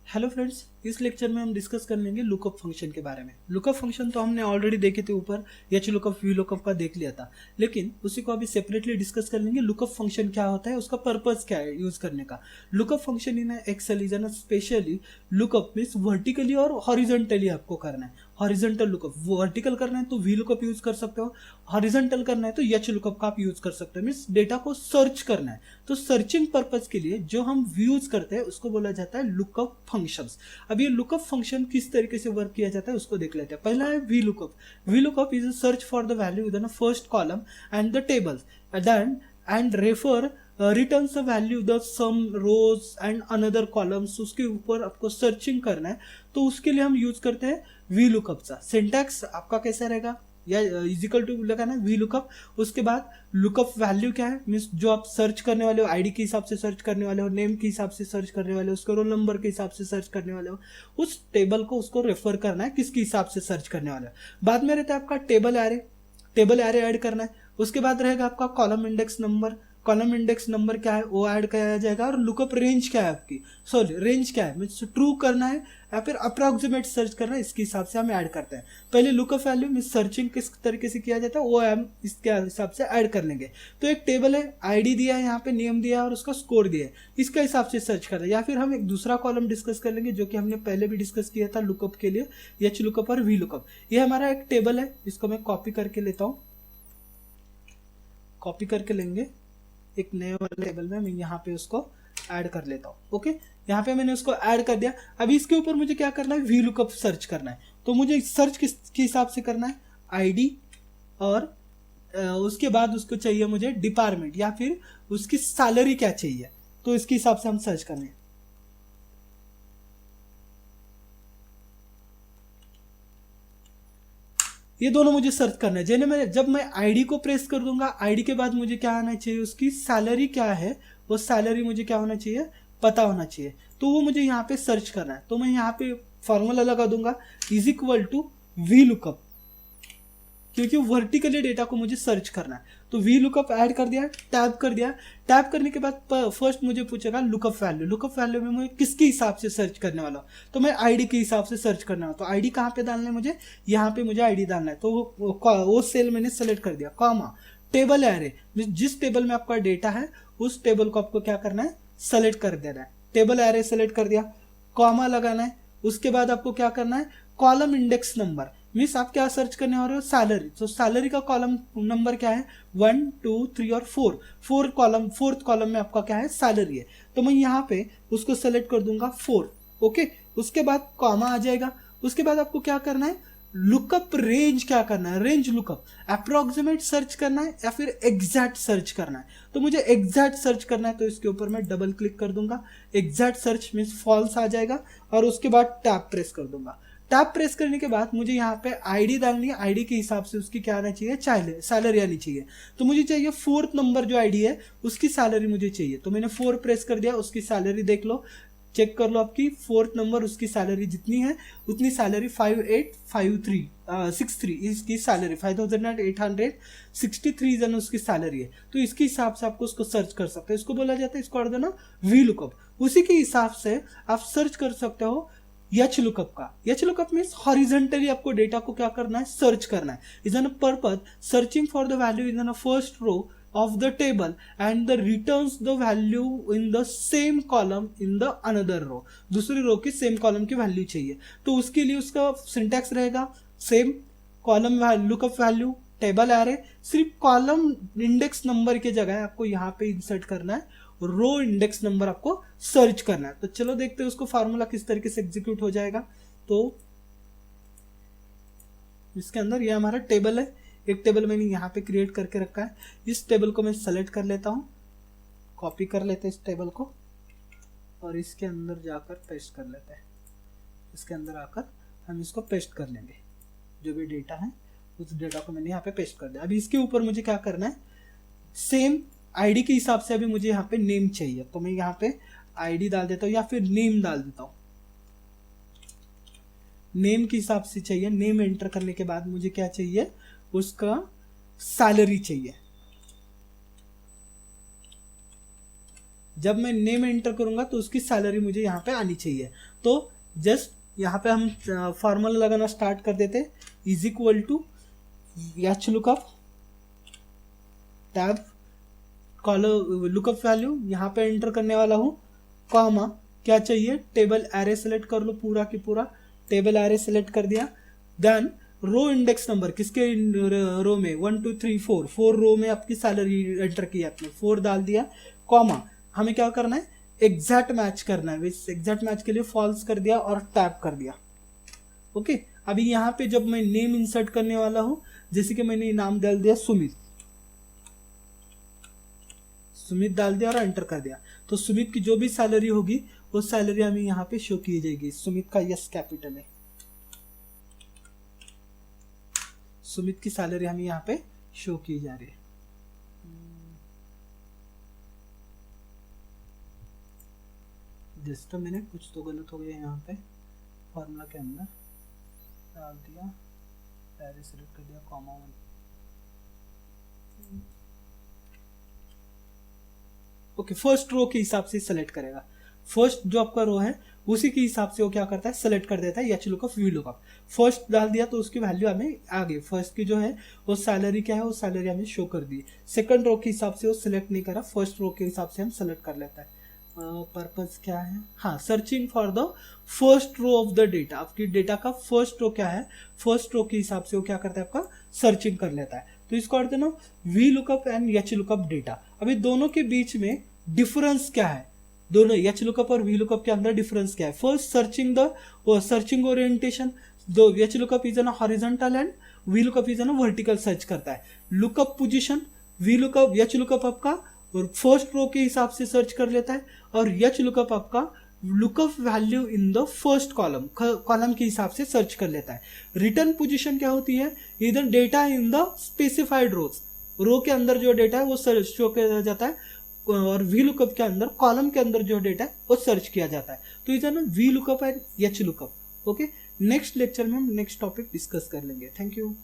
Hello friends, इस lecture में हम डिस्कस कर लेंगे लुकअप फंक्शन के बारे में। लुकअप फंक्शन तो हमने ऑलरेडी देखे थे, ऊपर एच लुकअप वी लुकअप का देख लिया था, लेकिन उसी को अभी सेपरेटली डिस्कस कर लेंगे। लुकअप फंक्शन क्या होता है, उसका पर्पस क्या है यूज करने का। Lookup function in Excel is an specially lookup means vertically और हॉरिजॉन्टली आपको करना है। हॉरिजॉन्टल लुकअप, वर्टिकल करना है तो वी लुकअप यूज कर सकते हो, हॉरिजॉन्टल करना है तो एच लुकअप का आप यूज कर सकते हो। मीन्स डेटा को सर्च करना है, तो सर्चिंग पर्पज के लिए जो हम यूज करते हैं उसको बोला जाता है लुकअप फंक्शंस। अब ये लुकअप फंक्शन किस तरीके से वर्क किया जाता है उसको देख लेते हैं। पहला है V lookup. V lookup is a search for the value within first column and the table and refer returns a value the same rows and another columns. उसके ऊपर आपको सर्चिंग करना है, तो उसके लिए हम यूज करते हैं वी लुकअप का। सिंटैक्स आपका कैसा रहेगा, या इजिकल टू लगाना है वी लुकअप। उसके बाद लुकअप वैल्यू क्या है, मीन्स जो आप सर्च करने वाले हो, आईडी के हिसाब से सर्च करने वाले हो, नेम के हिसाब से सर्च करने वाले हो, उसके रोल नंबर के हिसाब से सर्च करने वाले हो, उस टेबल को उसको रेफर करना है किसके हिसाब से सर्च करने वाले हो। बाद में रहता है आपका table array. Table array add करना है। उसके बाद रहेगा आपका column index number. Column index number क्या है वो ऐड किया जाएगा। और लुकअप रेंज क्या है आपकी, सॉरी रेंज क्या है, मीन्स ट्रू करना है या फिर अप्रोक्सीमेट सर्च करना है, इसके हिसाब से हम ऐड करते हैं। पहले लुकअप वैल्यू मीन्स सर्चिंग किस तरीके से किया जाता है वो हम इसके हिसाब से ऐड कर लेंगे। तो एक टेबल है, आईडी दिया है, यहाँ पे नेम दिया है और उसका स्कोर दिया है, इसके हिसाब से सर्च करना है। या फिर हम एक दूसरा कॉलम डिस्कस कर लेंगे जो कि हमने पहले भी डिस्कस किया था लुकअप के लिए, एच लुकअप और वी लुकअप। ये हमारा एक टेबल है, इसको मैं कॉपी करके लेता हूँ। कॉपी करके लेंगे एक नए वाले टेबल में, मैं यहाँ पे उसको ऐड कर लेता हूँ। ओके, यहाँ पे मैंने उसको ऐड कर दिया। अभी इसके ऊपर मुझे क्या करना है, वी लुकअप सर्च करना है। तो मुझे सर्च किसके हिसाब से करना है, आईडी, और उसके बाद उसको चाहिए मुझे डिपार्टमेंट या फिर उसकी सैलरी क्या चाहिए, तो इसके हिसाब से हम सर्च करना है। ये दोनों मुझे सर्च करना है। जब मैं आईडी को प्रेस कर दूंगा, आईडी के बाद मुझे क्या आना चाहिए, उसकी सैलरी क्या है, वो सैलरी मुझे क्या होना चाहिए, पता होना चाहिए। तो वो मुझे यहाँ पे सर्च करना है। तो मैं यहाँ पे फॉर्मूला लगा दूंगा is equal to V lookup, क्योंकि वर्टिकली डेटा को मुझे सर्च करना है। तो वी लुकअप ऐड कर दिया, टैब कर दिया। टैब करने के बाद फर्स्ट मुझे पूछेगा लुकअप वैल्यू। लुकअप वैल्यू में मुझे किसके हिसाब से सर्च करने वाला हूँ, तो मैं आईडी के हिसाब से सर्च करना है। तो आईडी कहाँ पे डालना है मुझे, यहाँ पे मुझे आईडी डालना है। तो वो सेल मैंने सेलेक्ट कर दिया। कॉमा टेबल एरे, जिस टेबल में आपका डेटा है उस टेबल को आपको क्या करना है, सेलेक्ट कर देना है। टेबल एरे सेलेक्ट कर दिया, कॉमा लगाना है। उसके बाद आपको क्या करना है, कॉलम इंडेक्स नंबर, मीन्स आप क्या सर्च करने वाले हो, सैलरी। तो सैलरी का कॉलम नंबर क्या है, 1 2 3 और 4 कॉलम, फोर्थ कॉलम में आपका क्या है, सैलरी है। तो मैं यहाँ पे उसको सेलेक्ट कर दूंगा 4। ओके, उसके बाद कॉमा आ जाएगा। उसके बाद आपको क्या करना है, लुकअप रेंज क्या करना है, रेंज लुकअप अप्रोक्सीमेट सर्च करना है या फिर एग्जैक्ट सर्च करना है। तो मुझे एग्जैक्ट सर्च करना है, तो इसके ऊपर मैं डबल क्लिक कर दूंगा। एग्जैक्ट सर्च मीन्स फॉल्स आ जाएगा, और उसके बाद टैब प्रेस कर दूंगा। टैब प्रेस करने के बाद मुझे यहाँ पे आईडी डालनी है। आईडी के हिसाब से उसकी क्या आना चाहिए, सैलरी आनी चाहिए। तो मुझे चाहिए फोर्थ नंबर जो आईडी है उसकी सैलरी मुझे चाहिए। तो मैंने 4 प्रेस कर दिया, उसकी सैलरी देख लो, चेक कर लो आपकी फोर्थ नंबर उसकी सैलरी जितनी है उतनी सैलरी 585363 इसकी सैलरी 5863 जन उसकी सैलरी है। तो इसके हिसाब से आपको उसको सर्च कर सकते हैं। इसको बोला जाता है, इसको कर देना वी लुकअप। उसी के हिसाब से आप सर्च कर सकते हो एच लुकअप का। एच लुकअप मीन्स हॉरिजॉन्टली आपको डेटा को क्या करना है, सर्च करना है। Is an purpose searching for the value in first row of the table and the returns the value in the same column in the another row। दूसरी रो की same column की वैल्यू चाहिए, तो उसके लिए उसका सिंटैक्स रहेगा same column lookup value table array. सिर्फ कॉलम इंडेक्स नंबर की जगह आपको यहाँ पे इंसर्ट करना है, रो इंडेक्स नंबर आपको सर्च करना है। तो चलो देखते हैं उसको फार्मूला किस तरीके से एग्जीक्यूट हो जाएगा। तो इसके अंदर ये हमारा टेबल है, एक टेबल मैंने यहाँ पे क्रिएट करके रखा है। इस टेबल को मैं सेलेक्ट कर लेता हूँ, कॉपी कर लेते हैं इस टेबल को, और इसके अंदर जाकर पेस्ट कर लेते हैं। इसके अंदर आकर हम इसको पेस्ट कर लेंगे, जो भी डेटा है उस डेटा को मैंने यहाँ पे पेस्ट कर दिया। अभी इसके ऊपर मुझे क्या करना है, सेम आईडी के हिसाब से अभी मुझे यहाँ पे नेम चाहिए। तो मैं यहाँ पे आईडी डाल देता हूँ या फिर नेम डाल देता हूँ। नेम के हिसाब से चाहिए। नेम एंटर करने के बाद मुझे क्या चाहिए, उसका सैलरी चाहिए। जब मैं नेम एंटर करूंगा तो उसकी सैलरी मुझे यहाँ पे आनी चाहिए। तो जस्ट यहाँ पे हम फॉर्मूला लगाना स्टार्ट कर देते, is equal to H lookup tab column lookup value यहाँ पे एंटर करने वाला हूँ, कॉमा क्या चाहिए, टेबल एरे सेलेक्ट कर लो, पूरा की पूरा टेबल एरे सेलेक्ट कर दिया। देन रो इंडेक्स नंबर किसके रो में 1 2 3 4 रो में आपकी सैलरी एंटर की आपने, 4 डाल दिया, कॉमा हमें क्या करना है, एग्जैक्ट मैच करना है। एग्जैक्ट मैच के लिए फॉल्स कर दिया और टैप कर दिया। ओके, अभी यहाँ पे जब मैं नेम इंसर्ट करने वाला हूं, जैसे कि मैंने नाम डाल दिया सुमित डाल दिया और एंटर कर दिया, तो सुमित की जो भी सैलरी होगी वो सैलरी हमें यहाँ पे शो की जाएगी। सुमित का यस कैपिटल है, सुमित की सैलरी हमें यहाँ पे शो की जा रही है। जस्ट मैंने कुछ तो गलत हो गया यहाँ पे, फॉर्मूला के अंदर डाल दिया, एरे सेलेक्ट कर दिया, कॉमा 1। ओके, फर्स्ट रो के हिसाब से सेलेक्ट करेगा, फर्स्ट जो आपका रो है उसी के हिसाब से वो क्या करता है, सेलेक्ट कर देता है H lookup V lookup. First डाल दिया तो उसकी वैल्यू हमें आ गई, फर्स्ट की जो है वो सैलरी क्या है, वो सैलरी हमें शो कर दी। सेकंड रो के हिसाब से वो सिलेक्ट नहीं करा, फर्स्ट रो के हिसाब से हम सेलेक्ट कर लेता है। पर्पस क्या है, हाँ, searching for the first row of the data, आपकी डेटा का फर्स्ट रो क्या है, फर्स्ट रो के हिसाब से वो क्या करता है, आपका सर्चिंग कर लेता है। तो इसको करते ना V lookup and H lookup data. अभी दोनों के बीच में डिफरेंस क्या है, दोनों एच लुकअप और वी लुकअप के अंदर डिफरेंस क्या है। फर्स्ट सर्चिंग ओरिएंटेशन, दो H lookup is an horizontal and we lookup is an vertical search करता है। Lookup position, V lookup H lookup आपका फर्स्ट रो के हिसाब से सर्च कर लेता है, और एच लुकअप आपका lookup value in the first column के हिसाब से सर्च कर लेता है। रिटर्न पोजीशन क्या होती है, इधर डेटा इन द स्पेसिफाइड रोज, रो के अंदर जो डेटा है वो सर्च शो किया जाता है, और वी लुकअप के अंदर कॉलम के अंदर जो डेटा है वो सर्च किया जाता है। तो इधर ना V lookup and H lookup. Okay, next lecture में हम नेक्स्ट टॉपिक डिस्कस कर लेंगे। Thank you.